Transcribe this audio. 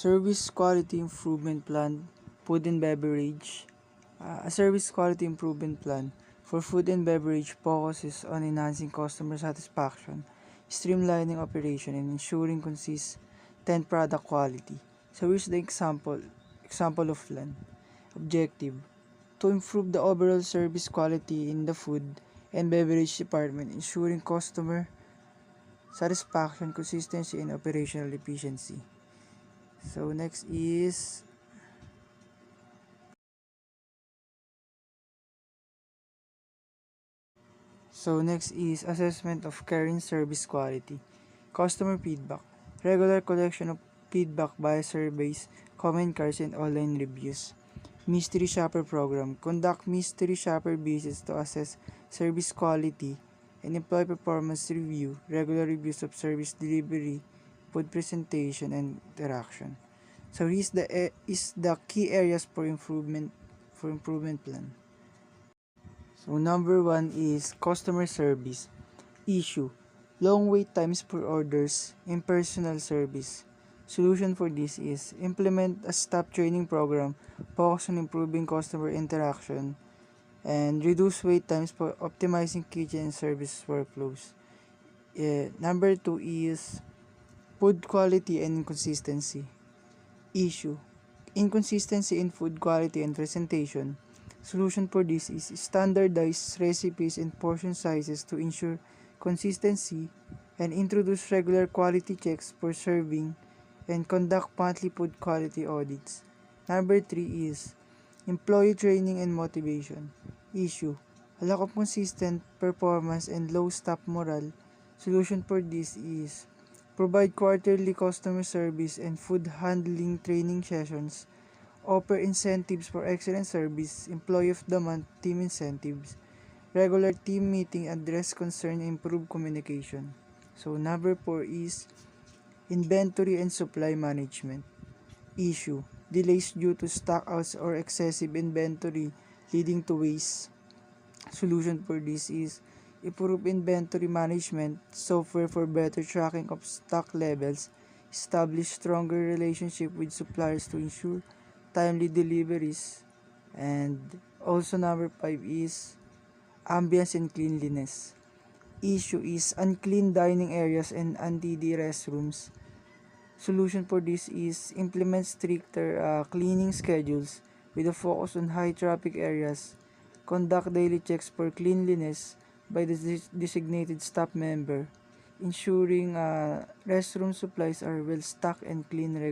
Service Quality Improvement Plan, Food and Beverage. A service quality improvement plan for food and beverage focuses on enhancing customer satisfaction, streamlining operation, and ensuring consistent product quality. So here's the example of plan. Objective: to improve the overall service quality in the food and beverage department, ensuring customer satisfaction, consistency, and operational efficiency. So next is assessment of current service quality. Customer feedback. Regular collection of feedback via surveys, comment cards, and online reviews. Mystery Shopper Program. Conduct mystery shopper visits to assess service quality and employee performance review. Regular reviews of service delivery, food presentation, and interaction. So is the key areas for improvement plan. So number 1 is customer service. Issue: long wait times for orders, impersonal service. Solution for this is implement a staff training program, focus on improving customer interaction, and reduce wait times for optimizing kitchen and service workflows. Number 2 is food quality and inconsistency. Issue: inconsistency in food quality and presentation. Solution for this is standardize recipes and portion sizes to ensure consistency, and introduce regular quality checks for serving, and conduct monthly food quality audits. Number 3 is employee training and motivation. Issue: a lack of consistent performance and low staff morale. Solution for this is provide quarterly customer service and food handling training sessions. Offer incentives for excellent service, employee of the month team incentives. Regular team meeting, address concern, improve communication. So number 4 is inventory and supply management. Issue: delays due to stockouts or excessive inventory leading to waste. Solution for this is improve inventory management software for better tracking of stock levels. Establish stronger relationship with suppliers to ensure timely deliveries. And also number 5 is ambience and cleanliness. Issue is unclean dining areas and untidy restrooms. Solution for this is implement stricter cleaning schedules with a focus on high traffic areas. Conduct daily checks for cleanliness by the designated staff member, ensuring restroom supplies are well stocked and clean regularly.